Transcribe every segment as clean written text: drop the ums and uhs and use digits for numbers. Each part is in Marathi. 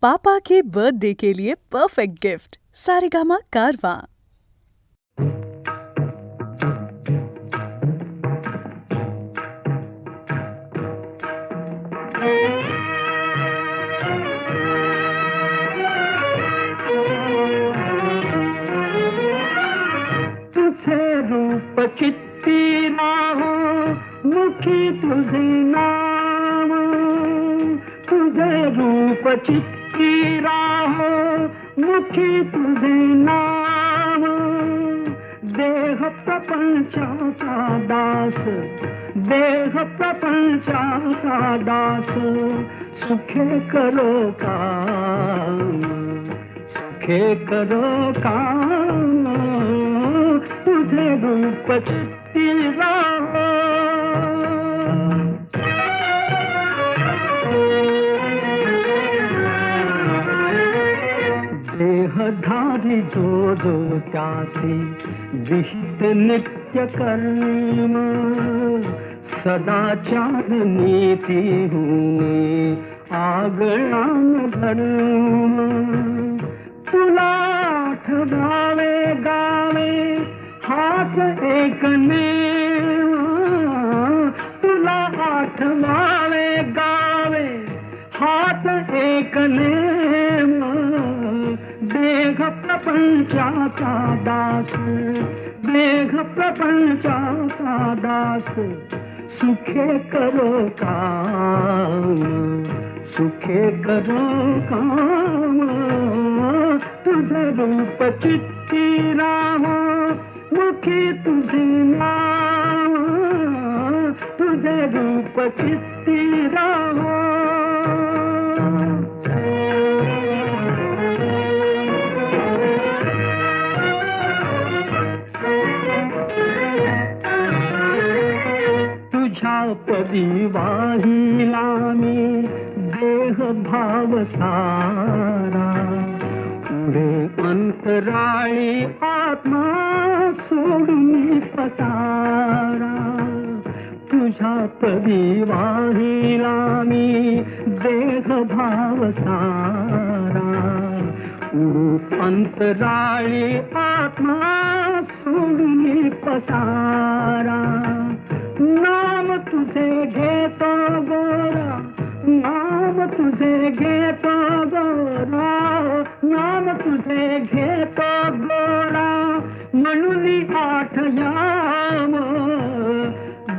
पापा के बर्थडे के लिए परफेक्ट गिफ्ट सारेगामा कारवां। तुझे रूप चित्ती राहो मुखी तुझे नाम, तुझे रूप चित्ती राहो मुखी तुझे नाम। देह प्रपंचाचा दास, देह प्रपंचाचा दास, सुखे करो काम, सुखे करो काम। तुझे रूप चित्ती राहो, देहधारी जो जो त्यासी विहित नित्य कर्म, सदाचार नीती होणे आगळान धर्म। तुला आठवावे गावे हात एकने, तुला आठवावे गावे हात एकने। देह प्रपंचाचा दास, देह प्रपंचाचा दास, सुखे करो काम, सुखे करो काम। तुझे रूप चित्ती राहो मुखी तुझे नाम, तुझे रूप चित्ती राहो। तुझ्या पदी वाहिला मी देह भाव सारा, पुढे अंतराळी आत्मा सोडून पसारा। तुझ्या पदी वाहिला मी देह भाव सारा, पुढे अंतराळी आत्मा सोडून पसारा। नाम तुझे घेतो गोरा, नाम तुझे घेतो गोरा, नाम तुझे घेतो गोरा, म्हणून आठयाम।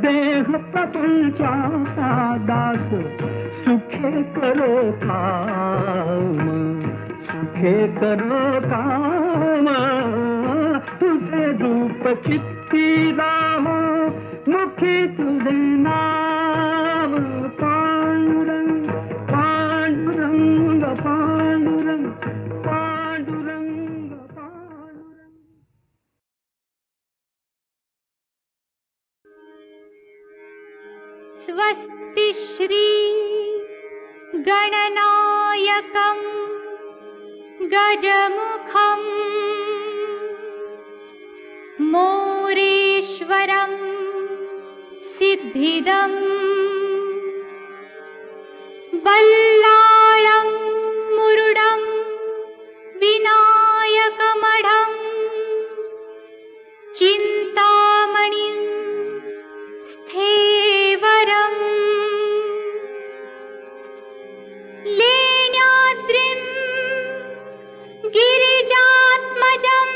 देह प्रपंचाचा दास, सुखे करो काम, सुखे करो काम। तुझे रूप चित्ती राहो मुखी तुझे नाम। पांडुरंग पांडुरंग पांडुरंग पांडुरंग पांडुरंग। स्वस्ति श्री गणनायकं गजमुखं मोरेश्वरं सिद्धिदं बल्लाळं मुरुडं विनायकमढं चिन्तामणिं स्थेवरं लेण्याद्रिं गिरिजात्मजं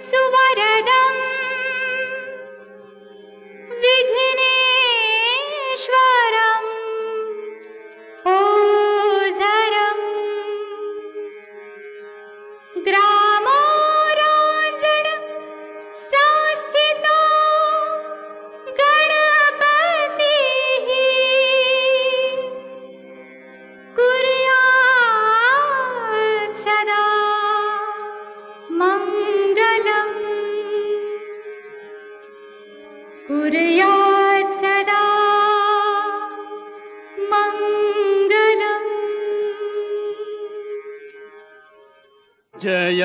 सुवरदं विघ्नेश्वरं ओझरं ग्रामोराञ्जन संस्थितो गणपतिः कुर्यात् सदा मङ्गलम्, कुर्यात् सदा मङ्गलम्। जय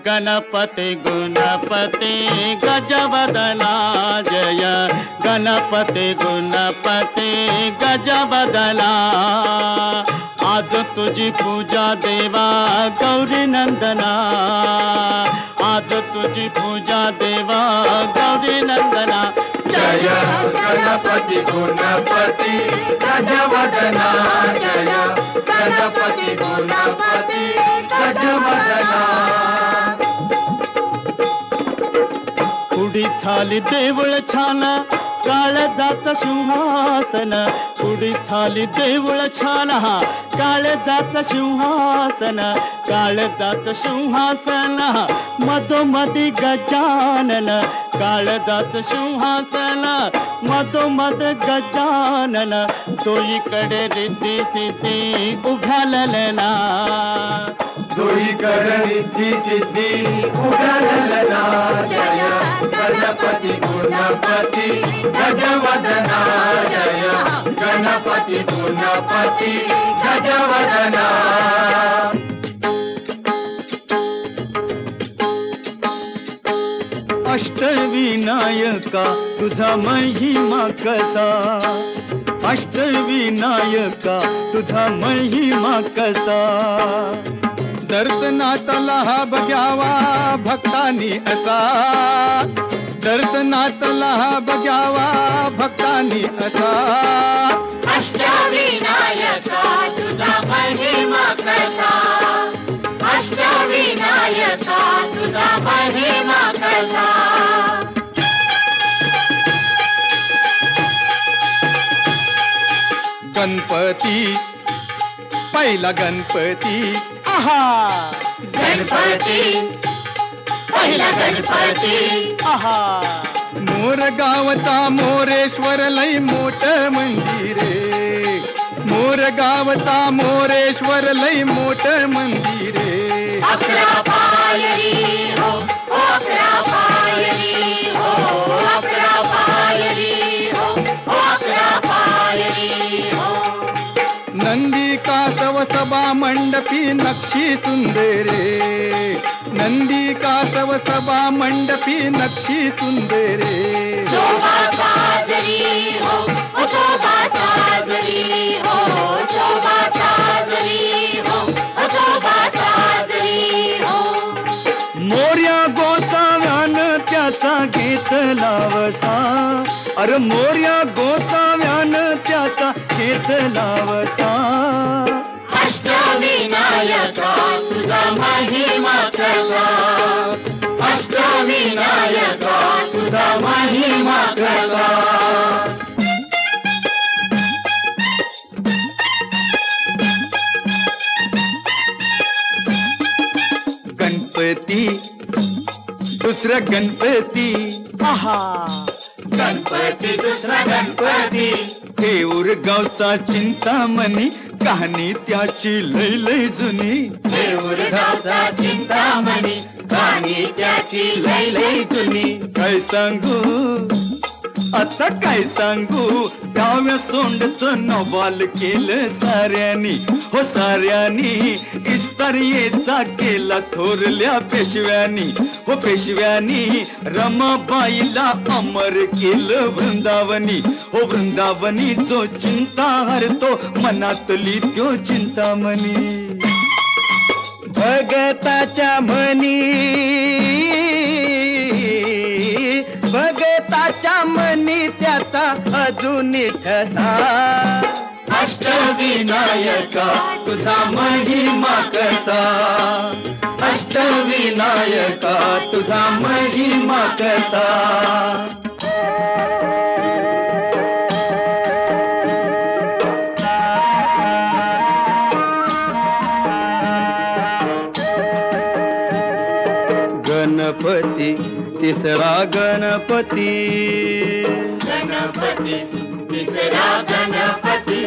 गणपति गुणपति गजवदना, जय गणपति गुणपति गजवदना। आज तुझी पूजा देवा गौरी नंदना, आज तुझी पूजा देवा गौरी नंदना. जय गणपती गुणपती गजवदना, जय गणपती गुणपती गजवदना. पुढी झाली देऊळ छान काळजाचं सिंहासन, पुढी झाली देऊळ छान काळजाचं सिंहासन, काळजाचं सिंहासन मधोमधी गजानन, काळजाचं सिंहासन मधोमध गजानन. तोईकडे रिद्धी सिद्धी उभ्या ललना, दोईकडे रिद्धी सिद्धी उभ्या ललना. जय गणपती गुणपती गजवदना, जय गणपती गुणपती गजवदना. अष्टविनायका तुझा महिमा कसा, अष्टविनायका तुझा महिमा कसा. दर्शनातला हा बघ्यावा भक्तांनी असा, दर्शनातला हा बघ्यावा भक्तांनी असा. अष्टविनायका तुझा महिमा कसा, अष्टविनायका तुझा महिमा कसा. गणपती पहिला गणपती आहा, गणपती पहिला गणपती आहा. मोर गावचा मोरेश्वर लई मोठ मंदिरे, मोर गावचा मोरेश्वर लई मोठ मंदिरे. अकरा पायरी हो, अकरा पायरी हो, अकरा पायरी हो, अकरा पायरी हो. नंदी कासव सभा मंडपी नक्षी सुंदरे, नंदी कासव सभा मंडपी नक्षी सुंदरे. शोभा साजरी हो, शोभा साजरी हो, शोभा साजरी हो, शोभा साजरी हो. मोर्या गोसाव्यान त्याचा घेतला वसा, अरे मोर्या गोसाव्यान त्याचा घेतला वसा. अष्टविनायका तुझा महिमा कसा, अष्टविनायका तुझा महिमा कसा. गणपती दुसरा गणपती आहा, गणपती दुसरा गणपती थेऊर गावचा चिंतामणी, कहाणी त्याची लय लय जुनी. देऊर गावचा चिंतामणी, गाणी त्याची लय लय जुनी. काय सांगू आता काय सांगू, डाव्या सोंडचं नवाल केलं साऱ्यानी, हो साऱ्यानी. इस्तारियेचा केला थोरल्या पेशव्यानी, हो पेशव्यानी. रमाबाईला अमर केलं वृंदावनी, हो वृंदावनी. जो चिंता हरतो मनातली त्यो चिंतामणी. भगताच्या मनी, भगताच्या मनी त्याचा अजून ठसा. अष्टविनायका तुझा महिमा कसा, अष्टविनायका तुझा महिमा कसा. गणपती तिसरा गणपती, गणपती तिसरा गणपती.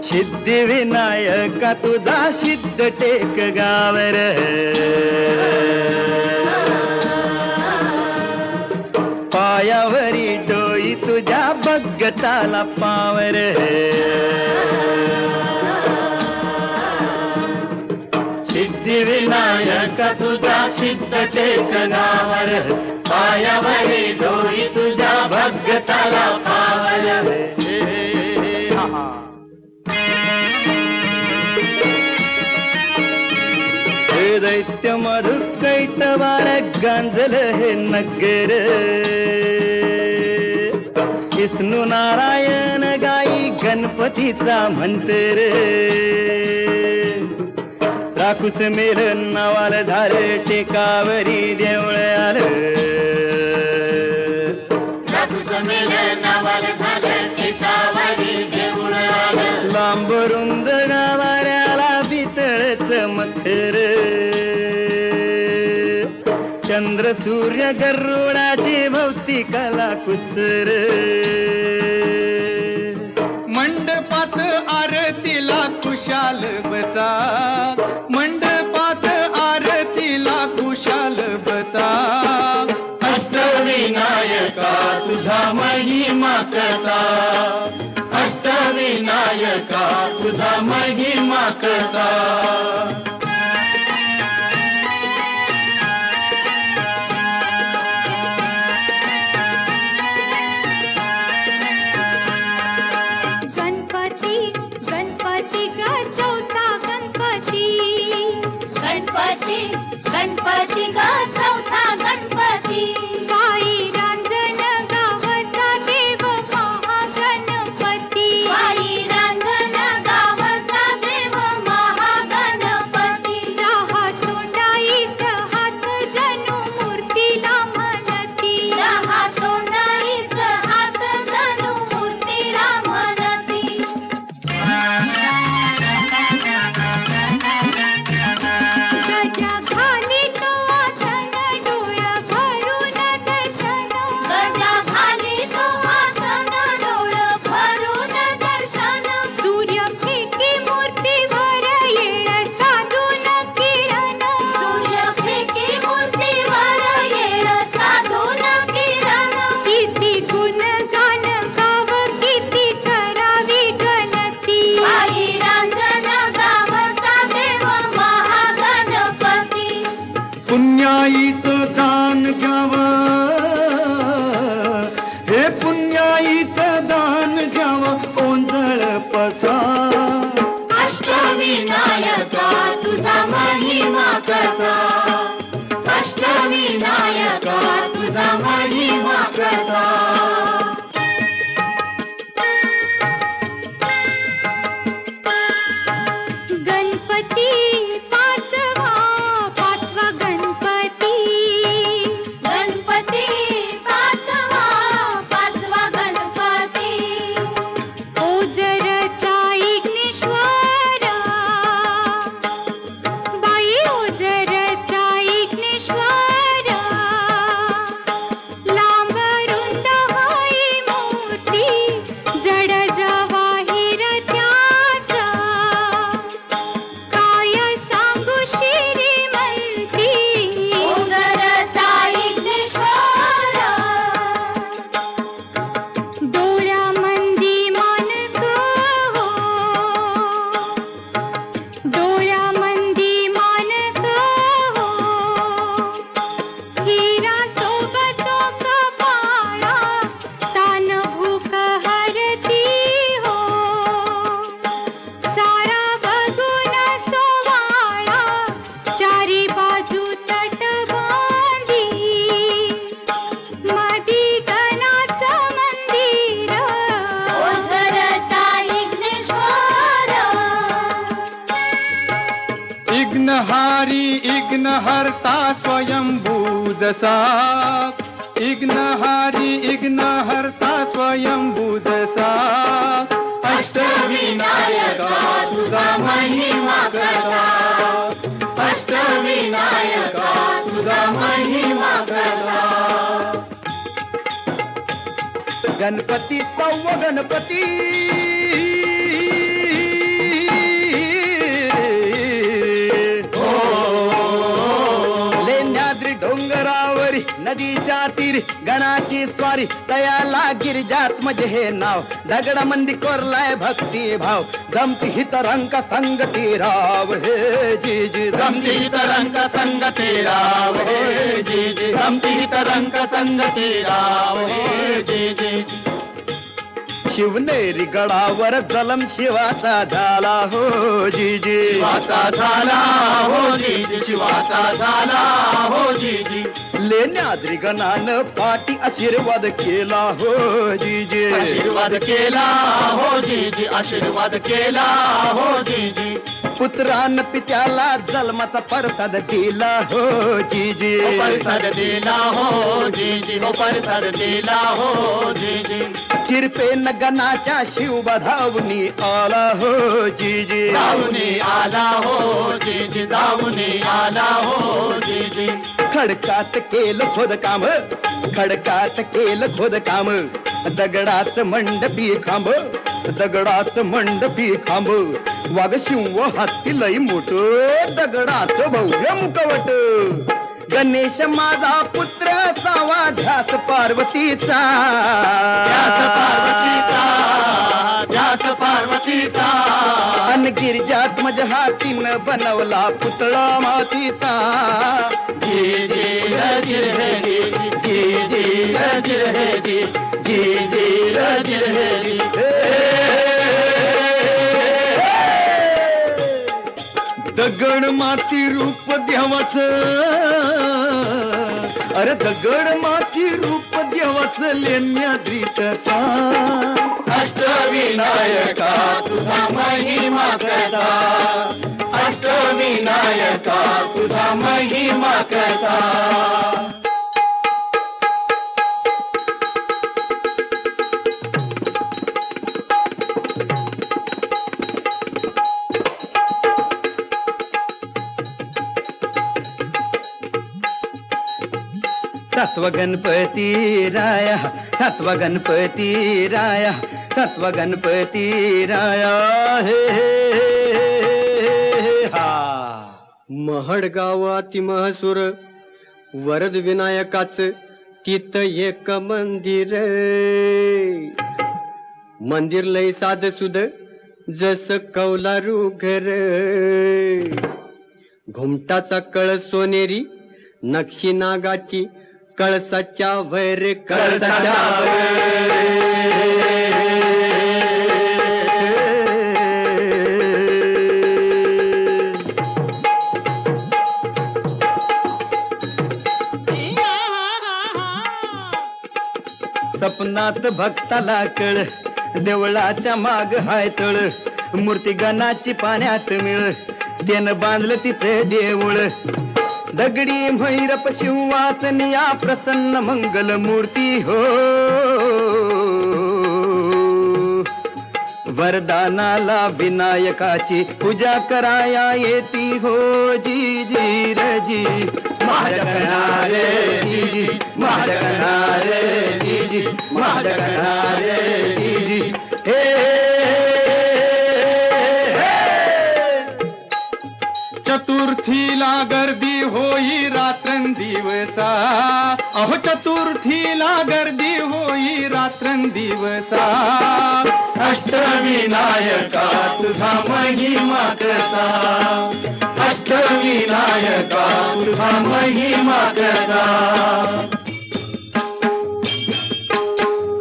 सिद्धिविनायका तुझा सिद्ध टेक गावर. पायावरी डोई तुझ्या बघताला पावर. सिद्धिविनायका तुझा सिद्ध टेकनावर, पायावरी डोई तुझ्या भगताला पावर. हे दैत्य मधु कैटवार गांजल हे नगर विष्णू नारायण गाई गणपतीचा मंत्र राकुस मेल नावाल झाले टेकावरी देवळ आलं लांब रुंद गावाऱ्याला बितळत मखर चंद्र सूर्य गरुडाची भौतिकाला कुसर मंडपात आरतीला खुशाल बसा मंडपात आरतीला खुशाल बसा अष्टविनायका तुझा महिमा कसा अष्टविनायका तुझा महिमा कसा गणपती गणपती ग चौथा गणपती गणपती गणपती ग चौथा गणपती बाई रांजण गावचा देव महागणपती बाई रांजण गावचा देव महागणपती राहा सोंडाईस हात जणू मूर्तीला म्हणती राहा सोंडाईस हात जणू मूर्तीला म्हणती गजा खाली तो आसन डोळं भरून दर्शन गजा खाली तो आसन डोळं भरून दर्शन सूर्य फेकी मूर्तीवर येळ साधून किरण सूर्य फेकी मूर्तीवर येळ साधून किरण किती गुणगान गाव किती करावी गणती आई रांजण गावचा देव महागणपती पुण्याईचं दान घ्यावं हे पुण्याईचं दान घ्यावं ओंजळ पसा अष्टविनायका तुझा महिमा कसा अष्टविनायका तुझा महिमा कसा गणपती पाचवा पाचवा गणपती गणपती पाचवा पाचवा गणपती ओझरचा इग्नेश्वर बाई ओझरचा इग्नेश्वर लांब रुंद हाई मूर्ती जड जवाहीर त्याचा काय सांगू श्रीमंती ओझरचा इग्नेश्वर डोळ्यामंदी मानक हो डोळ्यामंदी मानक हो हिरा सोबतो कपाळा तान भूक हरती हो सारा बघून सोवाळा चारी बाजू तटबंदी मधी गणाचं मंदिर ओझरचा इग्नेश्वर इग्नहारी इग्नहर्ता स्वयंभू जसा इग्नहारी इग्नहर्ता स्वयंभू जसा अष्टविनायका तुझा महिमा कसा अष्टविनायका तुझा महिमा कसा गणपती तव गणपती लेण्याद्री डोंगरावरी नदीच्या तीरी गणाची स्वारी तयाला गिरिजात म्हणजे हे नाव दगडामंदी कोरलाय भक्ती भाव जमती हित रंग संगती राव हे जी जी गमती तरंग संगती राव हे जी जी गमती तरंग संगती राव हे जी जी शिवनेरी गडावर जलम शिवाचा झाला हो जीजी. शिवाचा झाला हो जीजी, शिवाचा झाला हो जीजी. लेण्याद्री गणानं पाठी आशीर्वाद केला हो जीजी. आशीर्वाद केला हो जीजी, आशीर्वाद केला हो जीजी. पुत्रान पित्याला जन्माचा प्रसाद दिला हो जीजी. हो प्रसाद दिला हो जीजी, हो प्रसाद दिला हो जीजी. किरपेन गणाच्या शिवबा धावणी आला हो जीजी. धावणी आला हो जीजी, धावणी आला हो जीजी. खडकात केलं खोदकाम, खडकात केलं खोदकाम, दगडात मंडपी खांब, दगडात मंडपी खांब. वाघ शिव हत्ती लई मोठ, दगडात भव्य मुखवट. गणेश माझा पुत्र सावा ध्यास पार्वतीचा. ध्यास पार्वतीचा, ध्यास पार्वतीचा. अन गिरिजात्मज हातीनं बनवला पुतळा मातीचा. जी जी रजिर है जी, जी जी रजिर है जी, जी जी रजिर है जी. दगड माती रूप देवाच, अरे दगड माती रूप देवाच लेण्याद्री तसा. अष्टविनायका तुझा महिमा कसा, अष्टविनायका तुझा महिमा कसा. सत्व गणपती राया, सत्व गणपती राया, सत्व गणपती राया. हे हा महडगाव अतिमहसूर वरद विनायकाच तिथ एक मंदिर. मंदिर लय साध सुद जस कौलारू घर. घुमटाचा कळस सोनेरी, नक्षी नागाची कळसाच्या वैर, कळसाच्या सपनात भक्ताला कळ, देवळाच्या माग हाय तळ. मूर्ती गणाची पाण्यात मिळ, त्यानं बांधलं तिथे देऊळ. दगडी भैरप शिवासनिया प्रसन्न मंगल मूर्ती हो. वरदानाला विनायकाची पूजा कराया येती हो जी जी रजी. माझ्या गणारे जी जी, माझ्या गणारे जी जी, माझ्या गणारे जी जी. चतुर्थीला गर्दी होई रात्रंदिवसा. अहो चतुर्थीला गर्दी होई रात्रंदिवसा. अष्टविनायका तुझा महिमा कसा, अष्टविनायका तुझा महिमा कसा.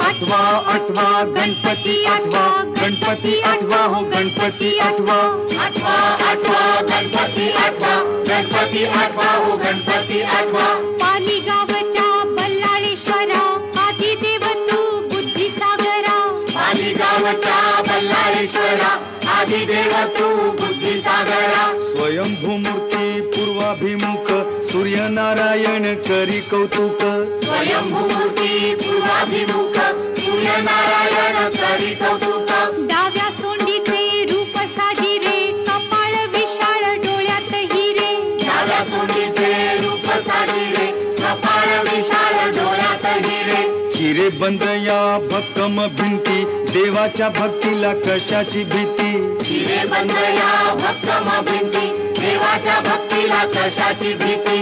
आठवा आठवा गणपती आठवा, गणपती आठवा हो गणपती आठवा. आठवा आठवा गणपती आठवा, गणपती आठवा हो गणपती आठवा. पाली गावच्या बल्लाळेश्वरा, आदिदेव तू बुद्धिसागरा. पाली गावच्या बल्लाळेश्वरा, आदिदेव तू बुद्धिसागरा. स्वयंभू मूर्ती पूर्वाभिमुख, सूर्यनारायण करी कौतुक. स्वयंभूमूर्ती पूर्वाभिमुख, सूर्यनारायण करी कौतुक. डाव्या सोंडीचे रूप साजिरे, कपाळ विशाळ डोळ्यात हिरे. डाव्या सोंडीचे रूप साजिरे, कपाळ विशाल डोळ्यात हिरे. हिरे बंद या भक्कम भिंती, देवाच्या भक्तीला कशाची भीती. हिरे बंद या भक्कम भिंती, देवाच्या भक्तीला कशाची भीती.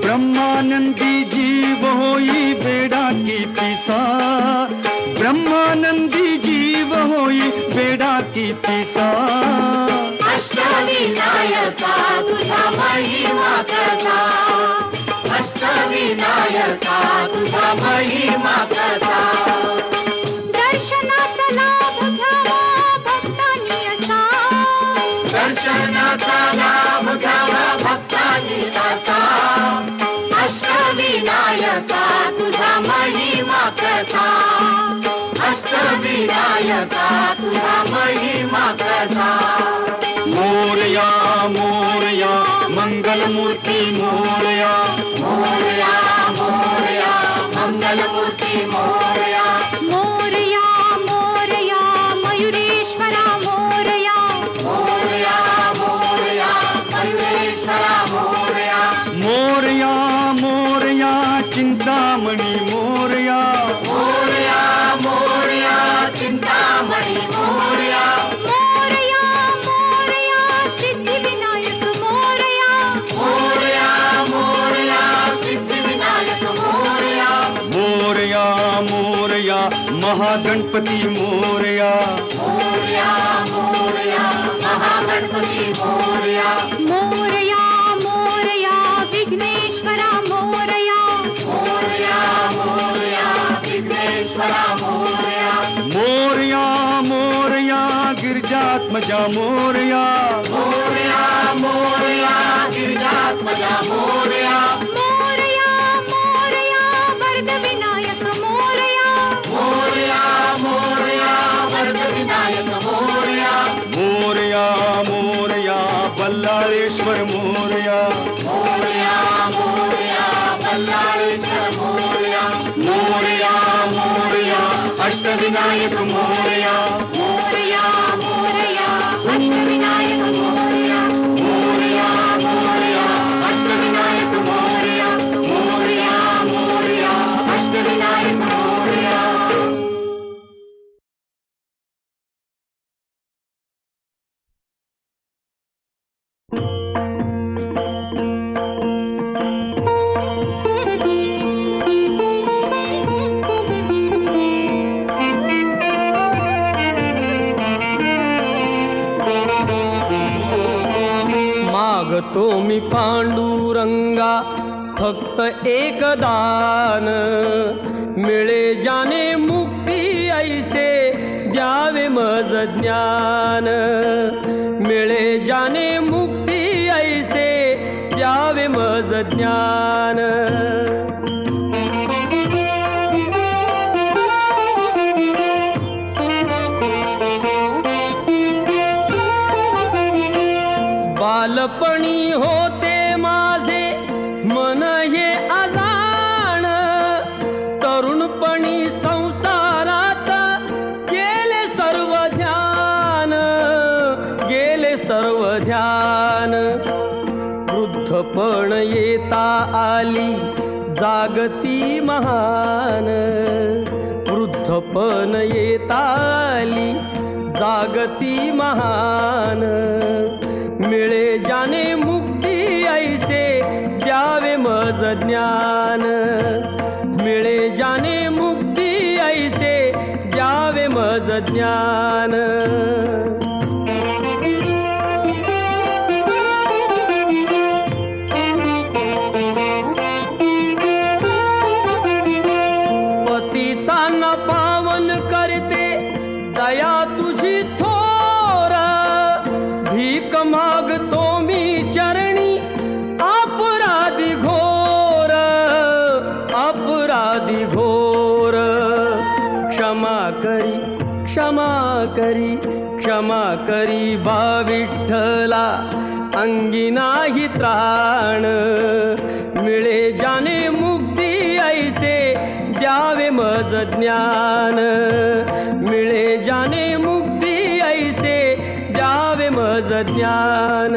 ब्रह्मानंदी जीव होई बेडा की पिसा. ब्रह्मानंदी जीव होई बेडा की पिसा. अष्टविनायका तुझा महिमा कसा, अष्टविनायका अष्टविनायका तुझा महिमा कसा दर्शनाचा लाभ घ्यावा भक्तांनी असा दर्शनाचा लाभ घ्यावा भक्तांनी असा अष्टविनायका तुझा महिमा कसा अष्टविनायका तुझा महिमा कसा मोरया मोरया मंगलमूर्ती मोरया मोरया मोरया मंगलमूर्ती मोरया मोरया मोरया मयुरेश्वरा मोरया मोरया मोरया मयुरेश्वरा मोरया मोरया मोरया चिंतामणी मोरया मोरया मोरया चिंतामणी मोरया मोरया मोरया सिद्धिविनायक मोरया मोरया मोरया सिद्धिविनायक मोरया मोरया मोरया महागणपती मोरया मोरया मोरया महागणपती मोरया मोरया मोरया विघ्नेश्वरा मोरया मोरया मोरया विघ्नेश्वरा मोरया मोरया मोरया गिरिजात्मजा मोरया मोरया मोरया गिरिजात्मजा मोरया मोरया मोरया वरदविनायक मोरया मोरया मोरया वरदविनायक मोरया मोरया मोरया बल्लाळेश्वर मोरया मोरया मोरया बल्लाळेश्वर मोरया मोरया मोरया अष्टविनायक मोरया मोरया मोरया अष्टविनायक मोरया मोरया मोरया अष्टविनायक मोरया मोरया मोरया अष्टविनायक मोरया मागतो मी पांडुरंगा फक्त एक दान मिळे जाने मुक्ती ऐसे द्यावे मज ज्ञान मिळे जाने मुक्ती ऐसे द्यावे मज ज्ञान बालपणी होते माझे मन हे अजाण तरुणपणी संसारात गेले सर्व ध्यान वृद्धपण येता आली जागती महान वृद्धपण येता आली जागती महान मिळे जाने मुक्ती ऐसे द्यावे मज ज्ञान मिळे जाने मुक्ती ऐसे द्यावे मज ज्ञान पतितांना पावन करते दया तुझी थोर भीक मागतो मी चरणी अपराधी घोर क्षमा करी बा विठ्ठला अंगी नाही त्राण मिळे जाने मुक्ती ऐसे द्यावे मज ज्ञान मिळे जाने मुक्ती ऐसे द्यावे मज ज्ञान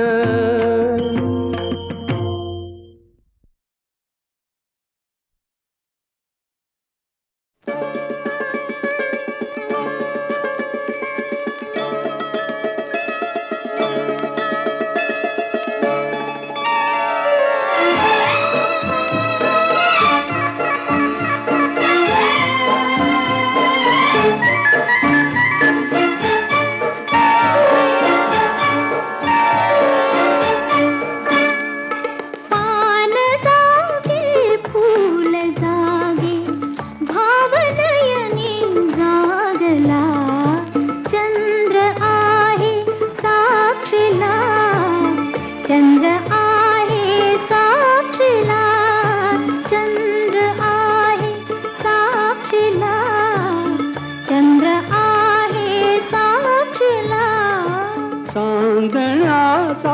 चांदण्याचा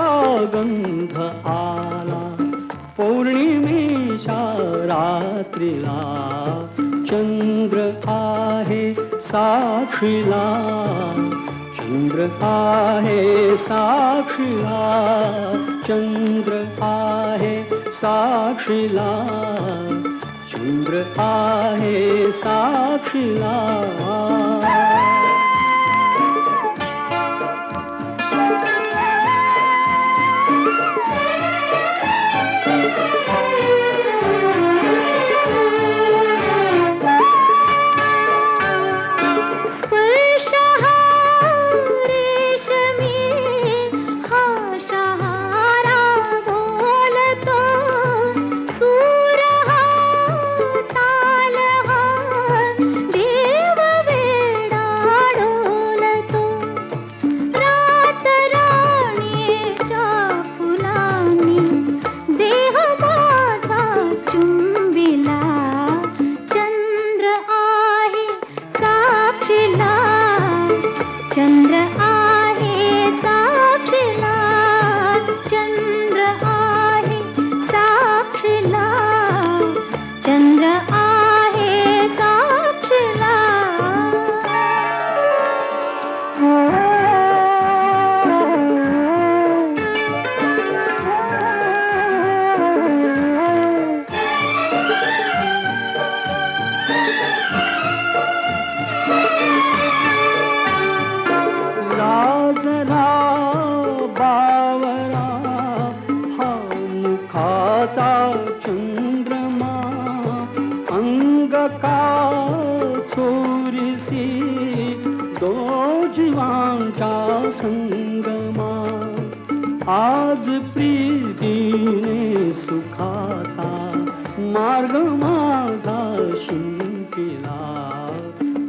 गंध आला पौर्णिमेच्या रात्रीला चंद्र आहे साक्षीला चंद्र आहे साक्षीला चंद्र आहे साक्षीला चंद्र आहे साक्षीला चंद्रमा अंग का चोरीसी दो जीवांचा संगमा आज प्रीतीने सुखाचा मार्ग माझा शिंपिला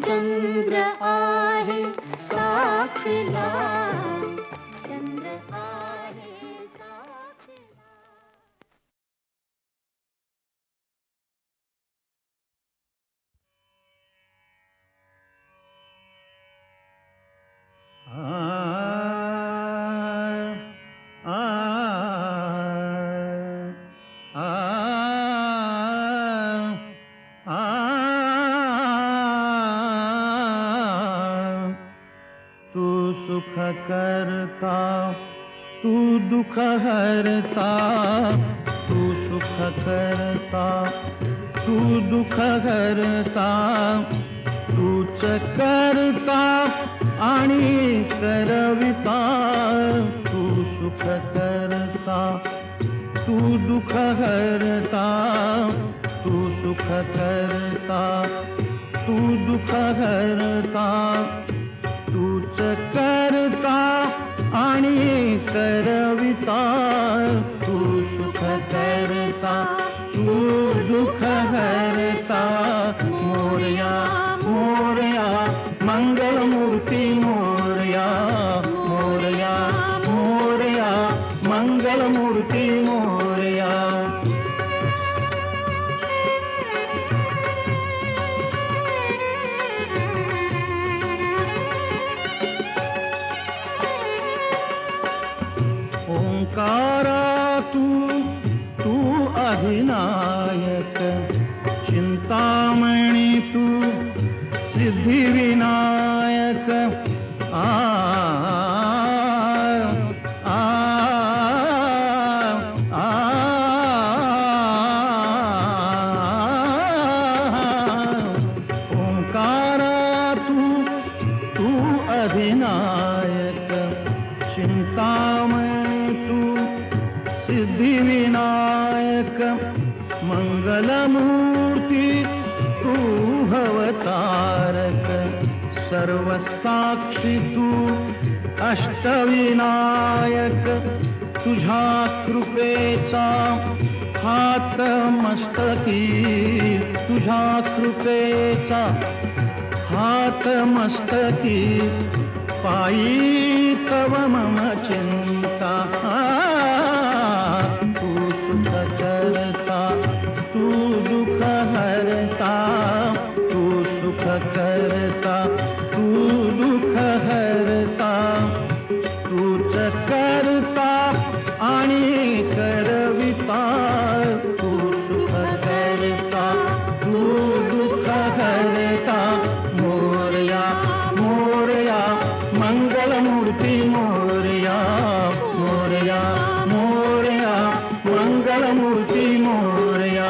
चंद्र आहे साक्षीला चंद्र आहे साक्षीला तू सुख करता तू दुख हरता तू सुख करता तू दुख हरता तूच करता आणि करविता तू सुख करता तू दुख हरता तू सुख करता तू दुख हरता तूच करता आणि करविता तू सुख करता तू दुख हरता मोरया मोरया मंगलमूर्ती मोरया मोरया मोरया मंगलमूर्ती मोरया ओंकारा तू अधिनायक चिंतामणी तू सिद्धिविनायक आ आ आ ओंकारा तू अधिनायक चिंतामणी तू सिद्धिविनायक मंगलमूर्ती तू भवतारक सर्वसाक्षी तू अष्टविनायक तुझ्या कृपेचा हात मस्तकी तुझ्या कृपेचा हात मस्तकी पायी तव मम चिंता तू सुख करता तू दुख हरता तू सुख करता तू दुख हरता तूच करता आणि करविता तू सुख करता तू दुःख हरता मोरया मोरया मंगलमूर्ती मोरया मोरया मोरया मंगलमूर्ती मोरया.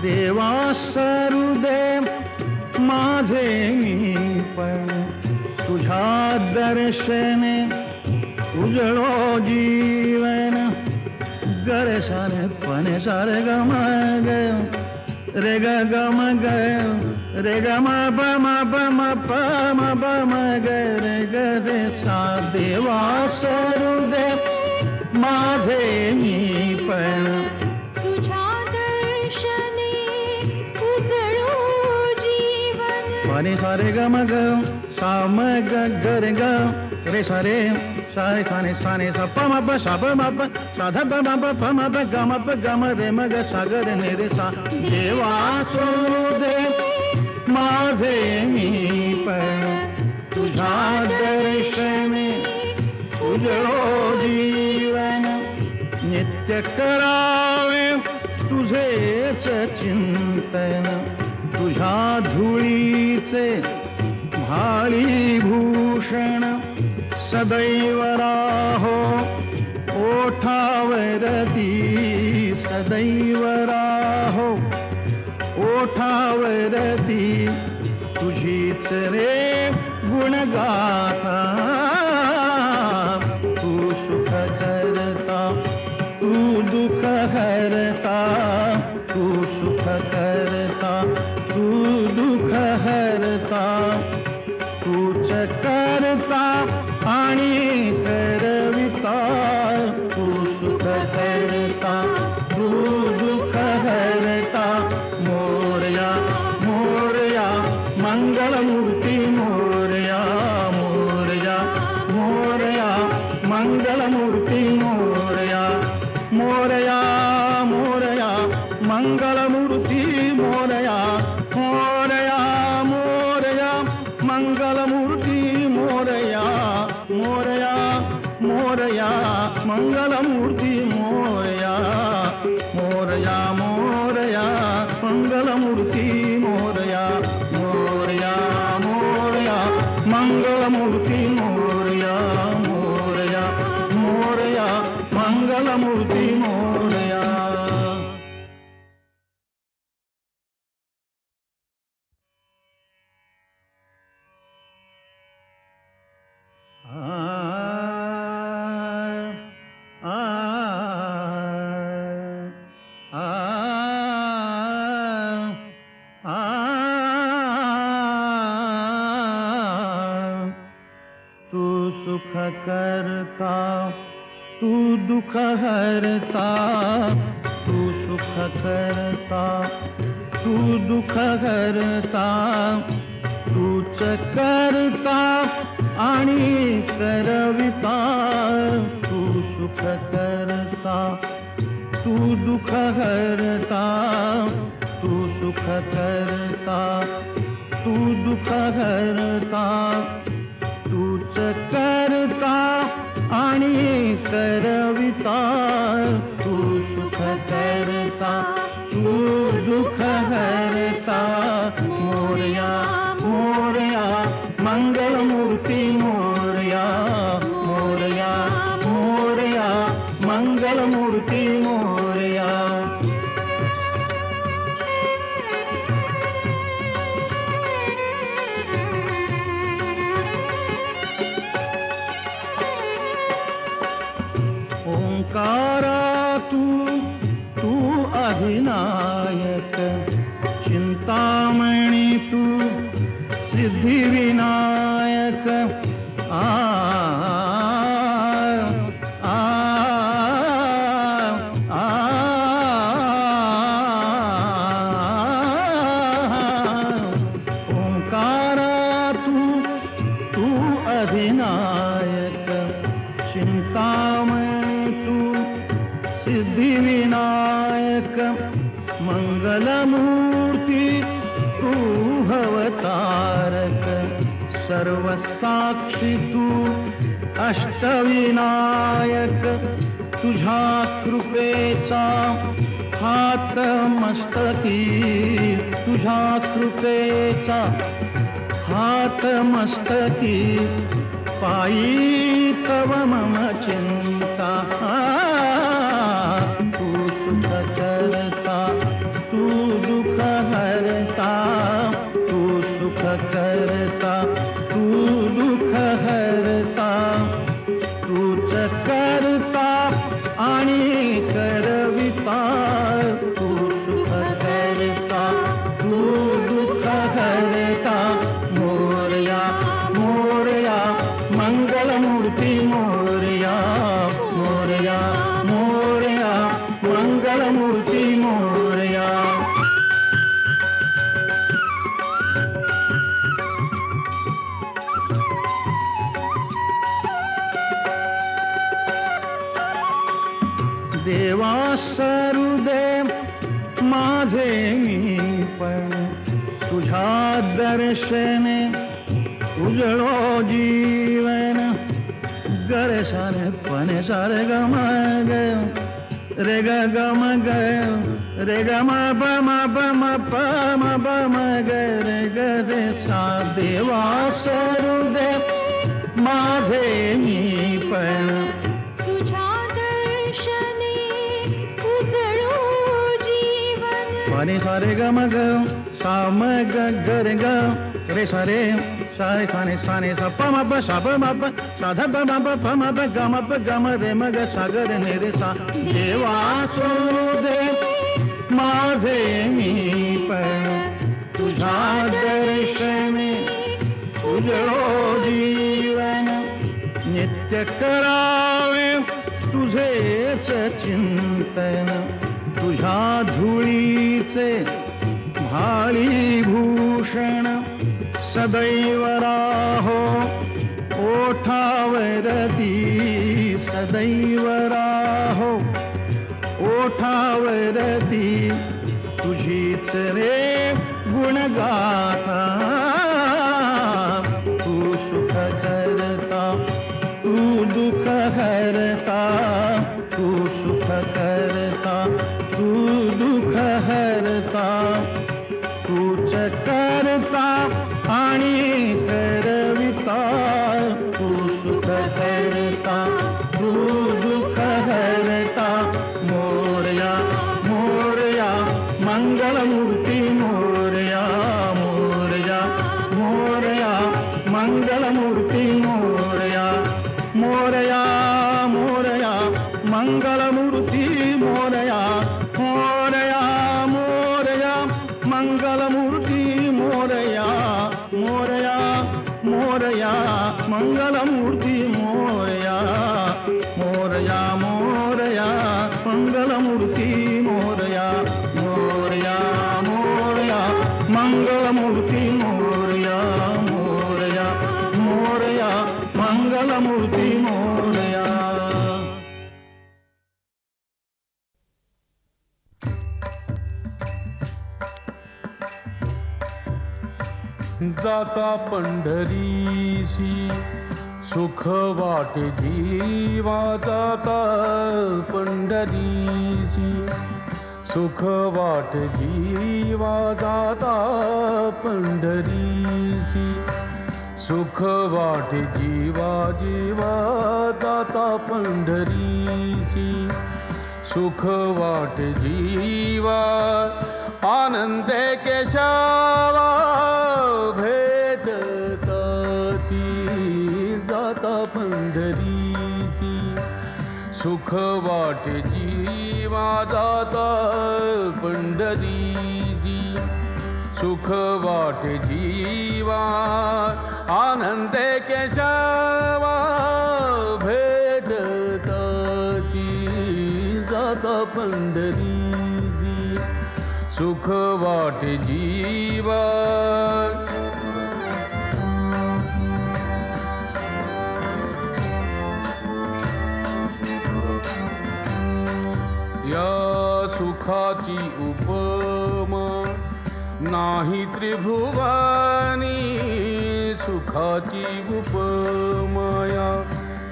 देवा सरुदेव माझे मी पण तुझ्या दर्शने उजळो जीवन गरे सारे पणे सारे गम ग रे ग गम ग रे ग म प म प म प म प म ग रे ग रे सा. देवा सरुदेव माझे मी पण तुझ्या दर्शनी उजळो जीवन पाणी सारे ग म ग सा म ग ग रे ग रे सारे सारे साने साने सा प म प सा प म प सा ध प म प प म प ग म प ग म रे म ग सा ग रे ने रे सा. देवा सरुदेव माझे मी पण तुझ्या दर्शने उजळो जीवन नित्य करावे तुझेच चिंतन तुझ्या धुळीचे भाळी भूषण सदैव राहो ओठावरती सदैव राहो ओठावरती तुझीच रे गुणगाथा तू सुख करता तू दुःख हरता तू सुख करता तू दुःख हरता तूच करता आणि करविता तू सुख करता तू दुःख हरता मोरया मोरया मंगलमूर्ती मोरया मोरया मोरया मंगलमूर्ती मोरया मोरया मोरया मंगलमूर्ती मोरया मोरया मोरया मंगलमूर्ती मोरया मोरया मोरया मंगलमूर्ती मोरया मोरया मोरया मंगलमूर्ती मोरया मोरया मोरया मंगलमूर्ती मोरया मोरया मोरया मंगलमूर्ती मोरया. तू सुख करता तू दुःख हरता तू सुख करता तू दुःख हरता तूच करता आणि करविता तू सुख करता तू दुःख हरता तू सुख करता तू दुःख हरता तूच करता आणि करविता तू सुख करता तू दुःख हरता मोरया मोरया मंगलमूर्ती मोरया मोरया मोरया मंगलमूर्ती मोरया. ओंकारा तू अधिनायक चिंतामणी तू सिद्धिविनायक आ आ आ ओंकारा तू अधिनायक चिंतामणी तू सिद्धिविनायक तारक मंगलमूर्ती तू भवतारक सर्व साक्षी तू अष्टविनायक तुझ्या कृपेचा हात मस्तकी तुझ्या कृपेचा हात मस्तकी पायी तव मम चिंता तू सुख करता तू दुःख हरता तू सुख करता तू दुःख हरता तूच करता आणि करविता तू सुख करता तू दुःख हरता मोरया मोरया मंगलमूर्ती मोरया मोरया मोरया मंगलमूर्ती मोरया देवा सरुदेव माझे मी पण तुझ्या दर्शने उजळो जीवन गरे सारे पणे सारे गम ग रे ग गम ग रे ग म प म प म प म प म ग रे ग रे सा देवा सरुदेव माझे मी पण तुझ्या दर्शने उजळो जीवन पाणी सारे ग म ग सा म ग ग रे ग रे सारे सारे साने साने सा प म प सा प म प सा ध प म प प म प ग म प ग म रे म ग सा ग रे ने रे सा देवा सुदेव माझे मी पण तुझ्या दर्शने उजळो जीवन नित्य करावे तुझेच चिंतन तुझ्या धुळीचे भाळी भूषण सदैव राहो ओठावरती सदैव राहो ओठावरती तुझीच रे गुणगाथा तू सुख करता तू दुःख हरता तू सुख करता तू दुःख हरता तूच करता आणि करविता तू सुख करता तू दुःख हरता मोरया मोरया मंगलमूर्ती मोरया मोरया मोरया मंगलमूर्ती मोरया मोरया मोरया मंगलमूर्ती मोरया मोरया मोरया मंगलमूर्ती मोरया मोरया मोरया मंगलमूर्ती मोरया मोरया मोरया मंगलमूर्ती मोरया मोरया मोरया मंगलमूर्ती मोरया मोरया मोरया मंगलमूर्ती मोरया जाता पंढरीसी सुख वाटे जीवा जाता पंढरीसी सुख वाटे जीवा जाता पंढरीसी सुख वाटे जीवा जीवा जाता पंढरीसी सुख वाटे जीवा आनंदे केशवा भेटताची जाता पंढरीची सुख वाटे जीवा जाता पंढरीची सुख वाटे जीवा आनंदे केशवा भेटताची जाता पंढरीची सुख वाटे जीवा या सुखा सुखाची उपमा नाही त्रिभुवनी, सुखाची उपमाया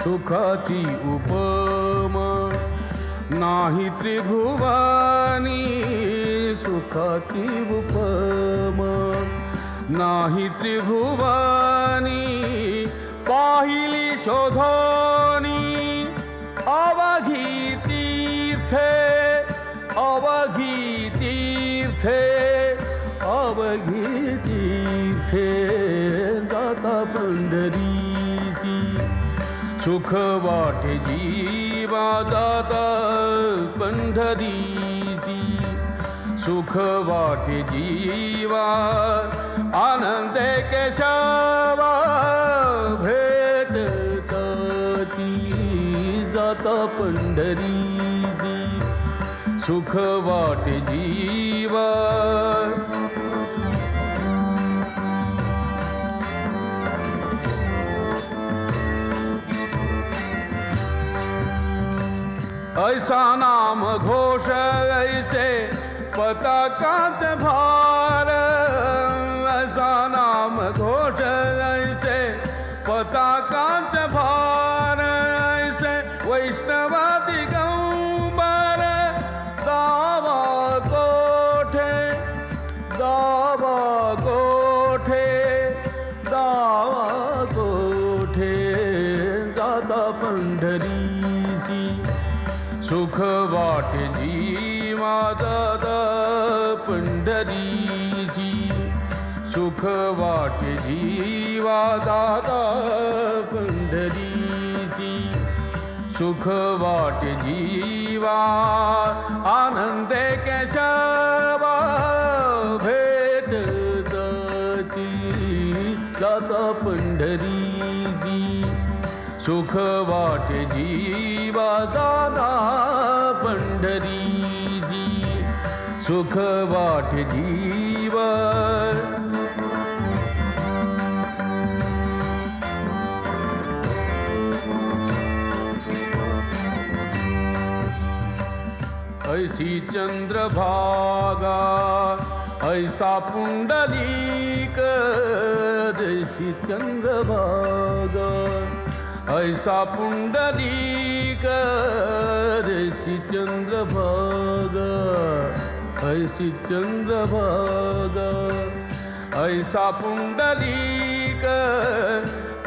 सुखाची उपमा नाही त्रिभुवनी, सुखाची उपमा नाही त्रिभुवनी. पाहिली शोधोनी अवघी तीर्थे, अवघी तीर्थे, अवघी तीर्थे. जाता पंढरीची सुख वाटे जीवा, जाता पंढरीची सुख वाटे जीवा. आनंदे केशवा भेटताती, जाता पंढरीची सुख वाटे जीवा. ऐसा नाम घोष ऐसे पताकाच भार, ऐसा नाम घोष ऐसे पताकाच भार. ऐसे वैष्णवादी गंबर दावा कोठे, दावा कोठे, दावा कोठे. जाता पंढरीची सुख वाटे जीवा, जाता पंढरीची सुख वाटे जीवा. जाता पंढरीची सुख वाटे जीवा. आनंदे केशवा भेटताती, जाता पंढरीची सुख वाटे जीवा. जाता पंढरीची सुख वाटे जीवा. ऐसी चंद्रभागा ऐसा पुंडलीक, जैसी चंद्रभागा ऐसा पुंडलीक, जैसी चंद्रभागा ऐसी चंद्रभागा. ऐसा पुंडलीक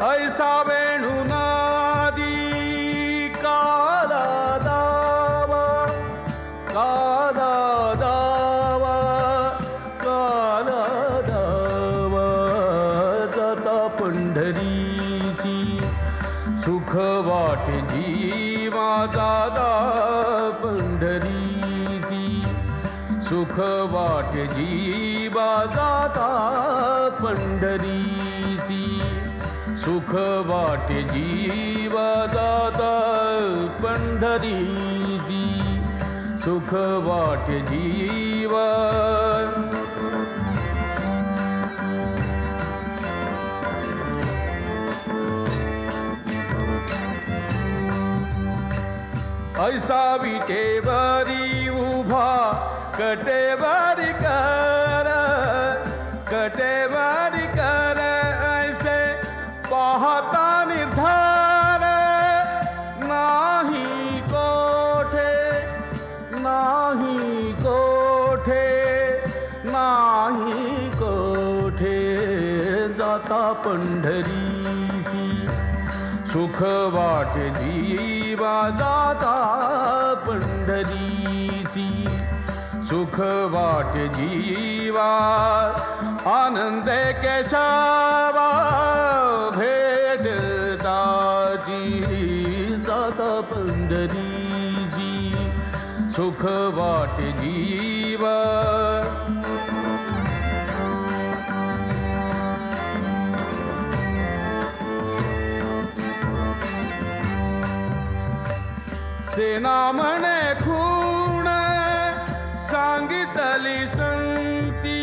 ऐसा वेणुनादी, काला दावा, काला दावा, काला दावा. जाता पंढरीची सुख वाटे जीवा, जाता पंढरीची सुख वाटे जीवा. जाता पंढरीची सुख वाटे जीवा. जाता पंढरीची सुख वाटे जीवा. ऐसा विटेवरी उभा कटेवारी कर, कटेवारी कर. ऐसे पाहता निर्धार नाही कोठे, नाही कोठे, नाही कोठे. जाता पंढरीची सुख वाटे जीवा. जाता पंढरीची सुख वाटे जीवा. आनंदे केशवा भेटताची, जाता पंढरीची सुख वाटे जीवा. सेना म्हणे खूण सांगितली संती,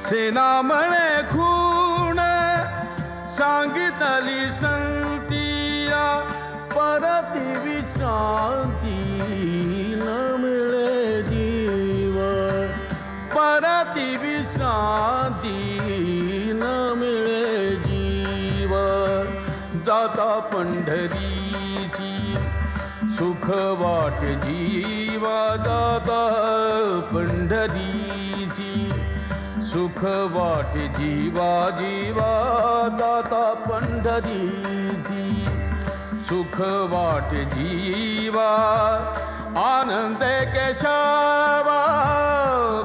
सेना म्हणे खूण सांगितली संती. पंढरीची सुख वाट जीवा जाता पंढरीची सुख वाट जीवा जीवा जाता पंढरीची सुख वाट जीवा आनंद केशवा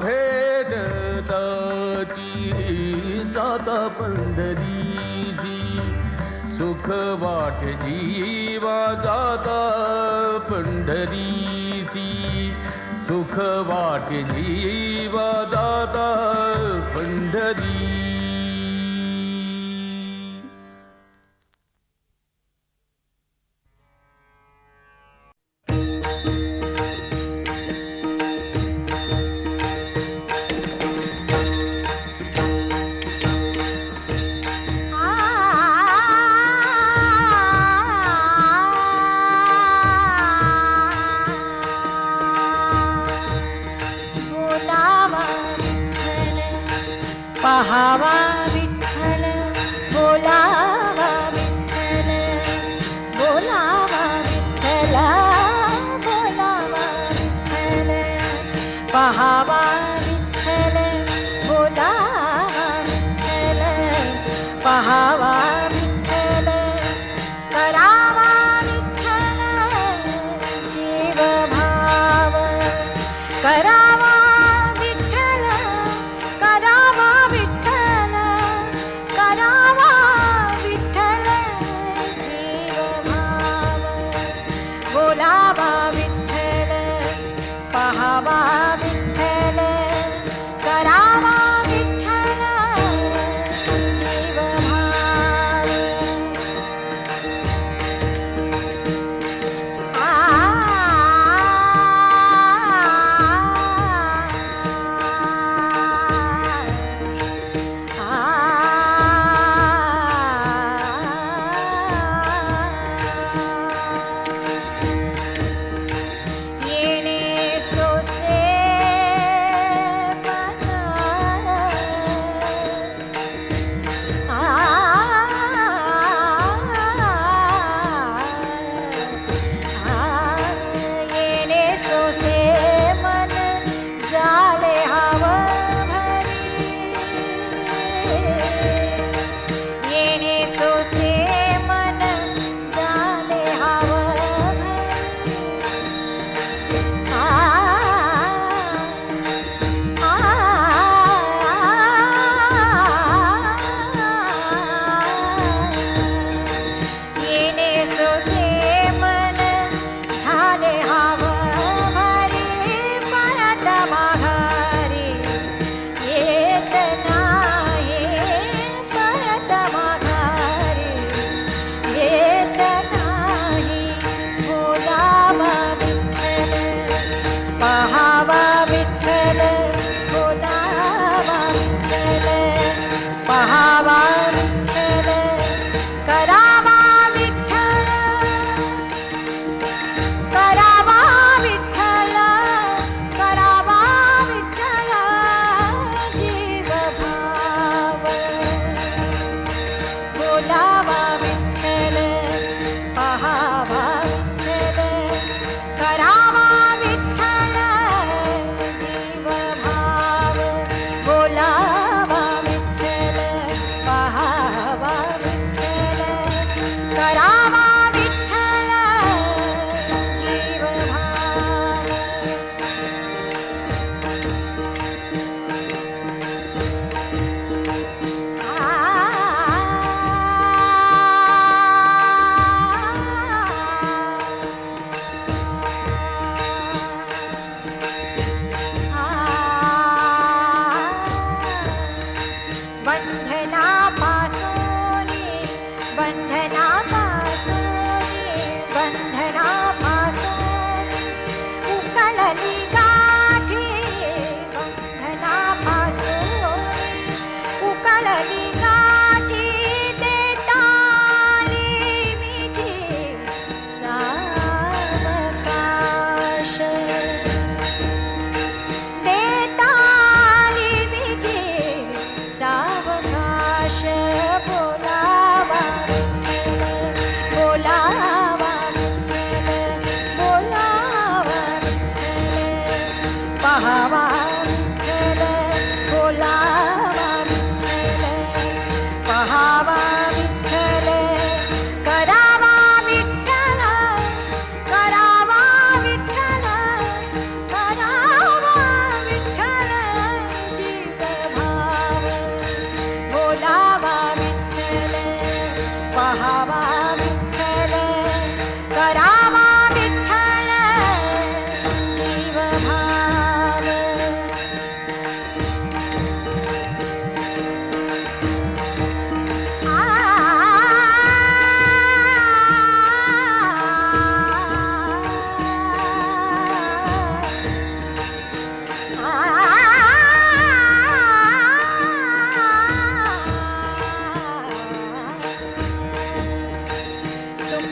भेटताची जाता पंढरीची सुख वाट जीवा जाता पंढरीची सुख वाट जीवा जाता पंढरी पहाव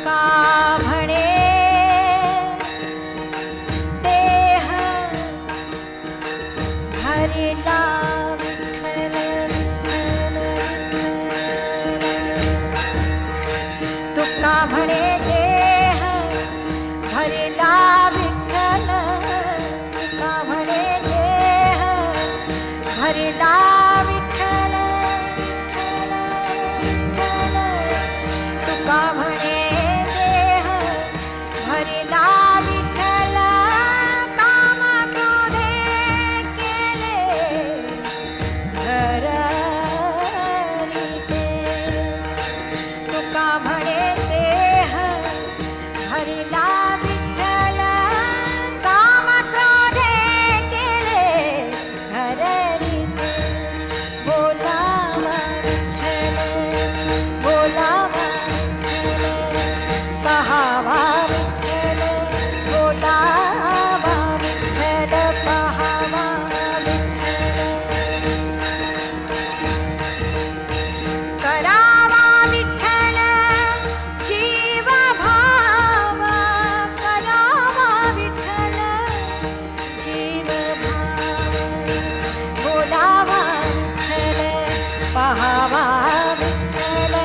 तुका म्हणे देह हरिला विठ्ठल तुका म्हणे देह हरिला विठ्ठल तुका म्हणे देह हरिला विठ्ठल तुका म्हणे देह हरिला विठ्ठल काम क्रोधे केले घररिते तुका म्हणे देह हरिला विठ्ठल काम क्रोधे केले घररिते बोलावा विठ्ठल बोलावा पहावा विठ्ठल बोलावा विठ्ठल पहावा विठ्ठल करावा विठ्ठल जीव भाव करावा विठ्ठल जीव भाव बोलावा विठ्ठल पहावा विठ्ठल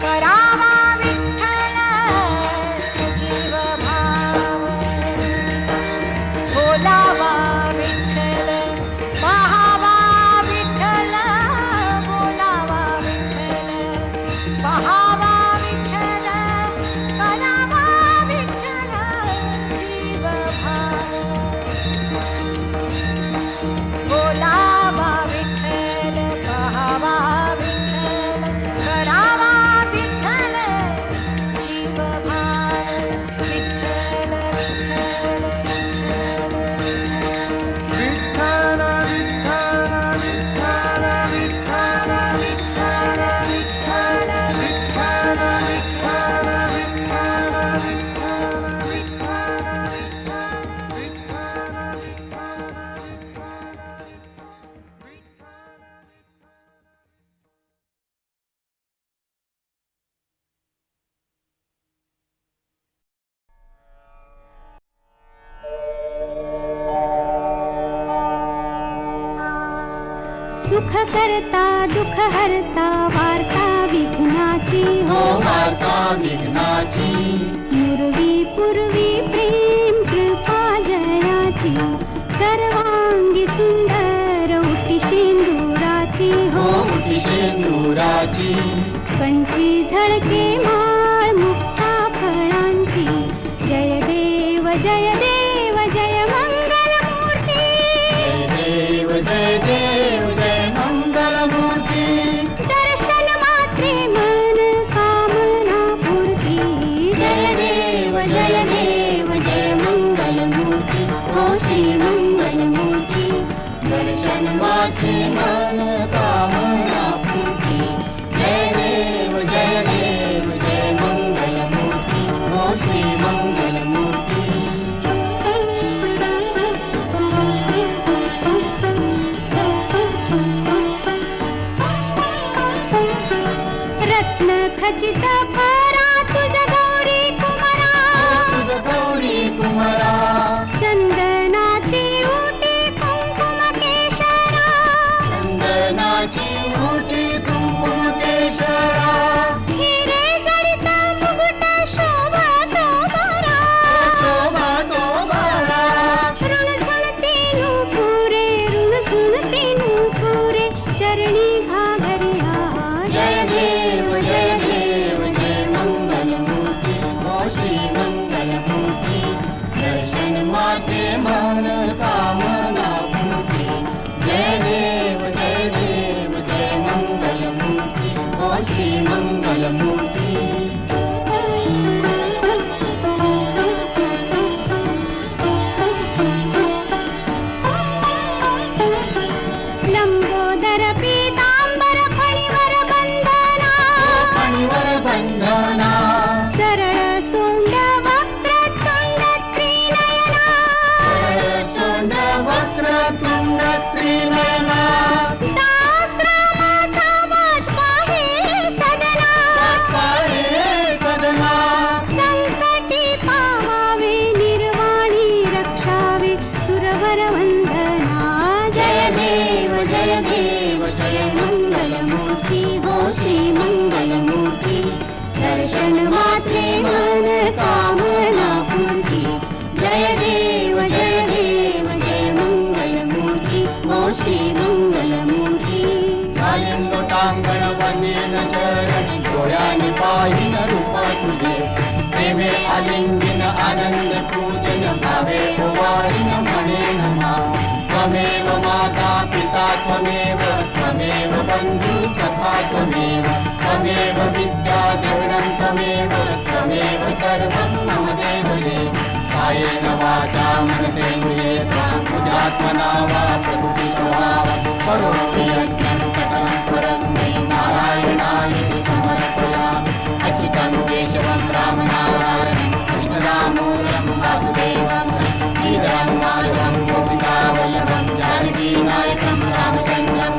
करावा विठ्ठल जीव भाव बोलावा विठ्ठल पहावा विठ्ठल बोलावा विठ्ठल पहावा विठ्ठल करावा विठ्ठल जीव भाव बोलावा विठ्ठल पहावा विठ्ठल करावा विठ्ठल जीव भाव विठ्ठल विठ्ठल सुख करता दुख हरता वार्ता विघ्नाची हो वार्ता विघ्नाची पूर्वी पूर्वी प्रेम कृपा जयाची सर्वांगी सुंदर उटी शेंदुराची हो उटी शेंदुराची कंठी झळके माळ मुक्ता फळांची जय देव जय देव जय मंगल मूर्ती जय देव जय मंगल मूर्ती दर्शन मात्रे मन कामना पूर्ती प्रेमे आलिंगन आनंद पूजन भावे ओवाळून म्हणे नमा त्वमेव माता पिता त्वमेव त्वमेव बंधू सखा त्वमेव त्वमेव विद्या देवनं त्वमेव त्वमेव सर्वं मम देव देव कायेन वाचा मनसेन्द्रिये बुद्ध्यात्मना वा प्रकृति स्वभावं करोमि यज्ञं सकलं परस्मै नारायणाय समर्पयामि अच्युतं केशवं रामनारायणं कृष्णदामोदरं वासुदेवं श्रीधरं माधवं गोपिकावल्लभं जानकीनायकं रामचन्द्रं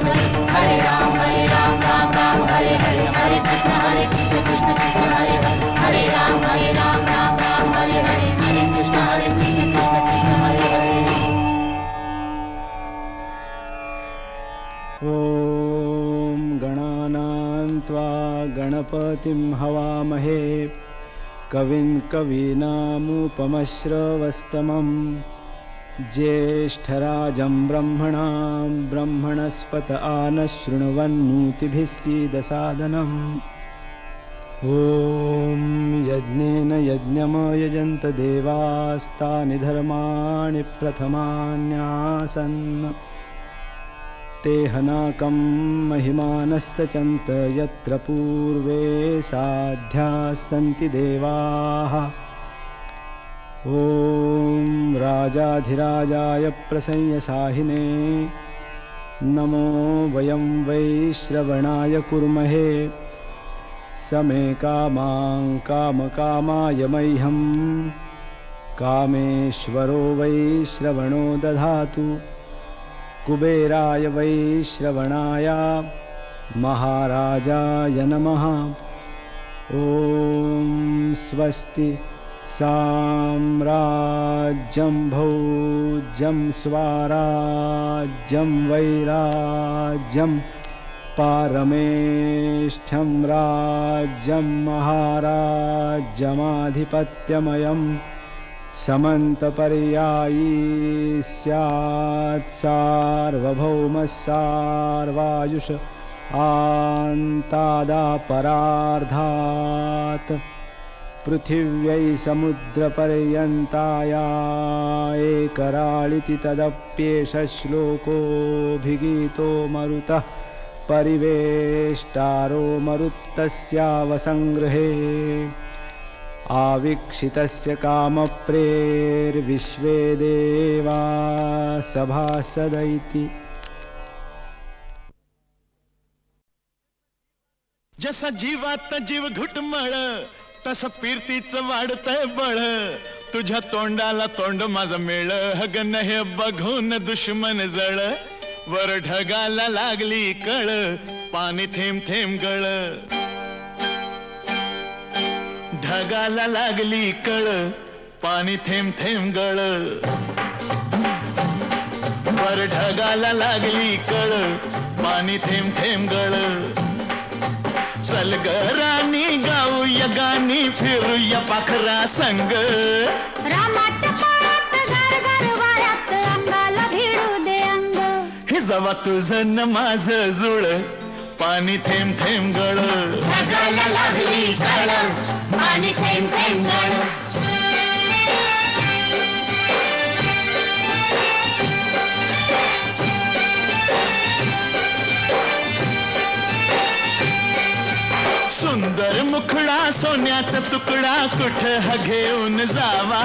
हरे राम राम राम हरे हरे हरे कृष्ण कृष्ण कृष्ण हरे हरे हरे राम राम राम हरे हरे हरे कृष्ण कृष्ण कृष्ण हरे हरे ॐ गणानां त्वा गणपतिं हवामहे कविं कवीनामुपमश्रवस्तमं ज्येष्ठराजं ब्रह्मणां ब्रह्मणस्पत आनशृण्वन्नोतिभिः सीदसादनम् ॐ यज्ञेन यज्ञमयजन्त देवास्तानि धर्माणि प्रथमान्यासन् ते हनाकं महिमानः सचन्त यत्र पूर्वे साध्याः सन्ति देवाः ॐ राजाधिराजाय प्रसंयसाहिने नमो वयं वै श्रवणाय कुर्महे समे कामां कामकामाय मह्यं कामेश्वरो वै श्रवणो दधातु कुबेराय वै श्रवणाय महाराजाय नमः ॐ स्वस्ति साम्राज्यं भोज्यं स्वाराज्यं वैराज्यं पारमेष्ठ्यं राज्यं महाराज्यमाधिपत्यमयं समन्तपर्यायी स्यात् सार्वभौमः सार्वायुष आन्तादापरार्धात् पृथिव्यै समुद्रपर्यन्ताया एकराळिति तदप्येष श्लोकोऽभिगीतो मरुतः परिवेष्टारो मरुत्तस्यावसंगृहे आवीक्षितस्य कामप्रेर्विश्वे देवा सभासदैति जसा जीवात जीव घुटमळ तसं कीर्तीचं वाढतंय बळ तुझ्या तोंडाला तोंड माझं मेळ हगन हे बघून दुश्मन जळ वर ढगाला लागली कळ पाणी थेंब थेंब गळ ढगाला लागली कळ पाणी थेंब थेंब गळ वर ढगाला लागली कळ पाणी थेंब थेंब गळ चल ग राणी गाऊया गाणी फिरूया पाखरा संग रामाच्या पायात गार गार वाऱ्यात अंगाला भिडू दे अंग हे जवा तुझं न माझं जुळ पाणी थेंब थेंब गळ ढगाला लागली कळ पाणी थेंब थेंब गळ सुंदर मुखडा सोन्याचा तुकडा कुठं हा घेऊन जावा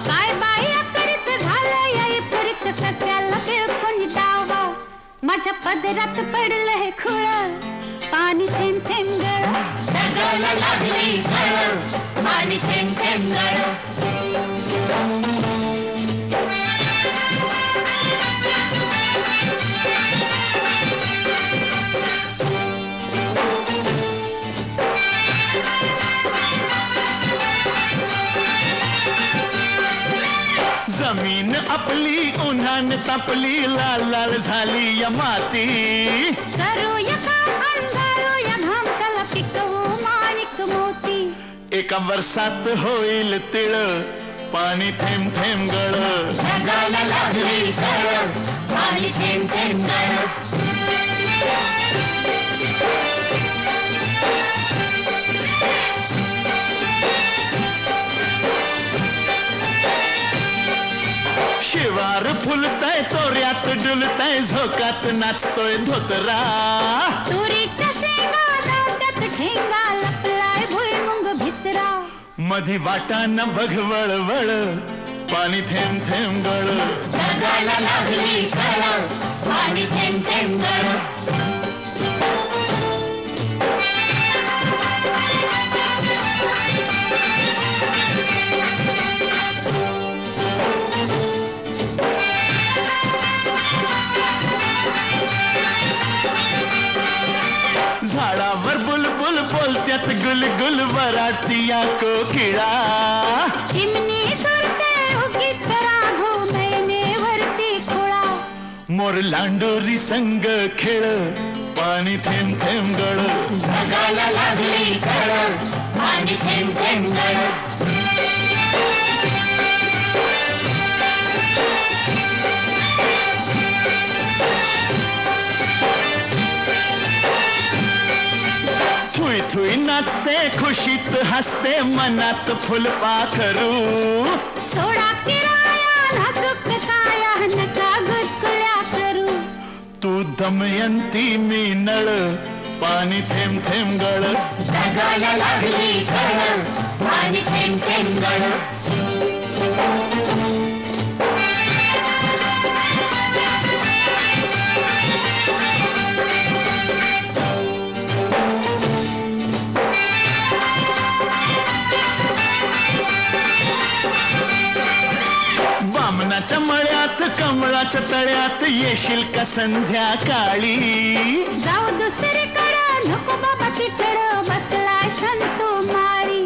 काय बाई अकरीत झालं या इफरीत सस्याला बिळकून दावा माझ्या पदरात पडलं हे खुळ पाणी थेंब थेंब गळ ढगाला लागली कळ पाणी थेंब थेंब गळ जमीन आपली उन्हान तापली लाल लाल झाली या माती करूया काम अंधारूया घाम चला पिकवू माणिक मोती एका वर्षात होईल तिळ पाणी थेंब थेंब गळ ढगाला लागली कळ पाणी थेंब थेंब गळ शिवार फुलतय तोऱ्यात डुलतय झोकात नाचतोय धोतरा तुरीच्या शेंगा जात्यात ठेंगा लपलाय भुईमुंग भितरा मधी वाटाना बघ वळवळ पाणी थेंब थेंब गळ जगाला लागली कळ पाणी थेंब थेंब गळ झाडावर बुलबुल बोलत्यात गुलगुल वराडती या कोकिळा चिमणी सुरते उगीच राघो नयनेवरती खुळा मोर लांडोरी संग खेळ पाणी थेंब थेंब गळ जगाला लागली कळ पाणी थेंब थेंब गळ थुई थुई नाचते खुशीत हसते मनात फुलपाखरू सोडा किराया नाजूक काया नका गुदकुल्या करू तू दमयंती मी नळ पाणी थेंब थेंब गळ जगाला लागली कळ पाणी थेंब थेंब गळ बामणाच्या मळ्यात कमळाच्या तळ्यात येशील का संध्याकाळी जाऊ दुसरीकडं नको बाबा तिकडं बसलाय संतो माळी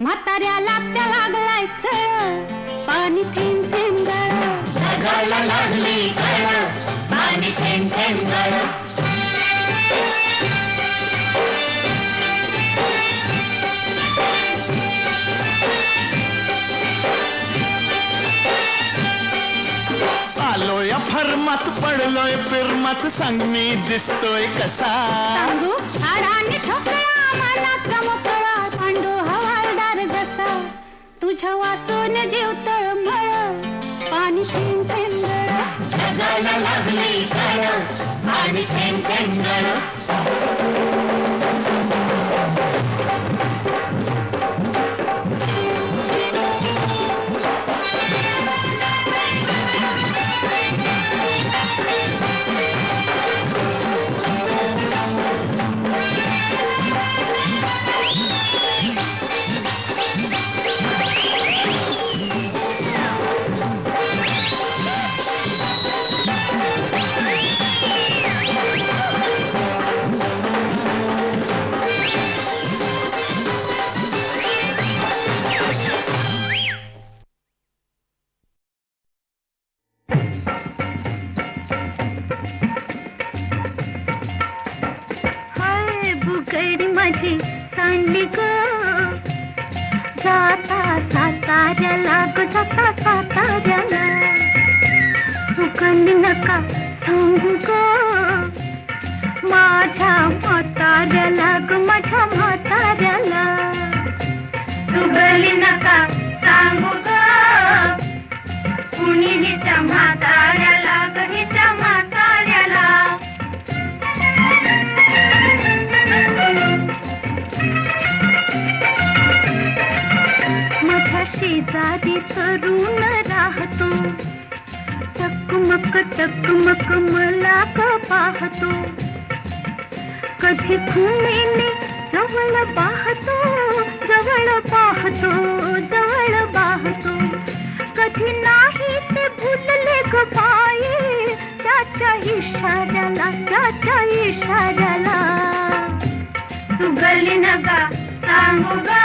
म्हाताऱ्याला त्या लागलाय चळ पाणी थेंब थेंब गळ जगाला लागली कळ पाणी थेंब थेंब गळ आलोय फरमात पडलोय फिरमात सांग मी दिसतोय कसा सांगू हाडाने ठोकळा मनाचा मोकळा पांडू हवालदार जसा तुझ्या वाचून जीव तळमळ पाणी थेंब थेंब गळ जगाला लागली कळ पाणी थेंब थेंब गळ बुगडी माझी सांडली ग जाता साताऱ्याला ग जाता साताऱ्याला चुकली नका सांगू ग माझ्या म्हाताऱ्याला ग माझ्या म्हाताऱ्याला चुकली नका सांगू ग कुणी हिच्या म्हाताऱ्याला ग हिच्या म्हाताऱ्याला माझ्या शेजारी तरुण राहतो टकमक मला ग पाहतो कधी घुमेने जवळ पाहतो कधी नाही ते भुलले ग पाये त्याच्या इशाऱ्याला चुगली नका सांगू ग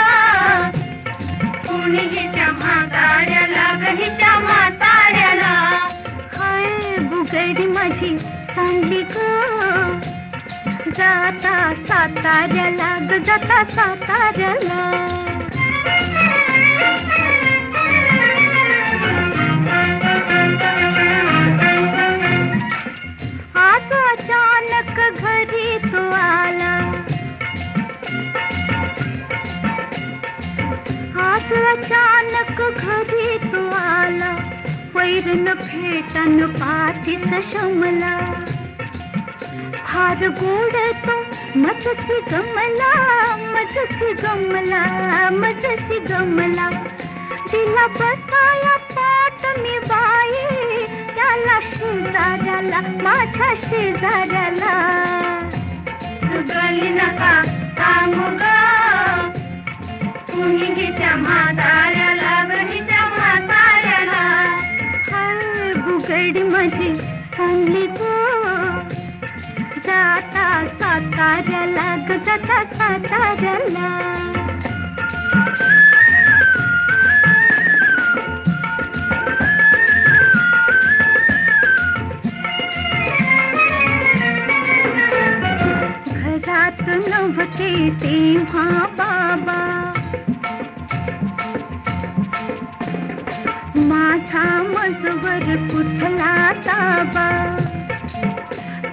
कुणी हिच्या म्हाताऱ्याला ग हिच्या म्हाताऱ्याला हाय बुगडी माझी सांडली ग जाता साताऱ्याला ग जाता साताऱ्याला आज अचानक घरी तो आला आज अचानक घरी तो आला वैरन फेटन पाठीस शमला फार गोड तो मजसी गमला मजसी गमला मजसी गमला दिला बसाया पाट मी बाई त्याला शेजाऱ्याला माझ्या शेजाऱ्याला सुगली नका सांगू ग कुणीच्या म्हाताऱ्याला गणीच्या म्हाताऱ्याला हाय बुगडी माझी सांगली गो जाता साताऱ्याला ग जाता साताऱ्याला घरात नव्हते तेव्हा बाबा माझा मजवर कुठला ताबा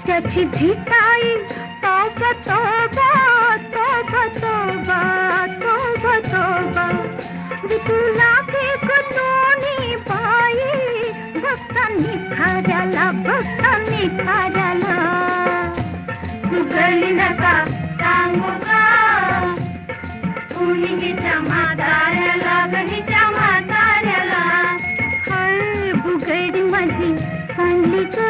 त्याची धिटाई तोबा तोबा तोबा तोबा तोबा तोबा तुला फेक दोन्ही बाई बघता निखाऱ्याला बघता निखाऱ्याला सुगली नका सांगू ग कुणीच्या म्हाताऱ्याला गणीच्या म्हाताऱ्याला हाय बुगडी माझी सांगली ग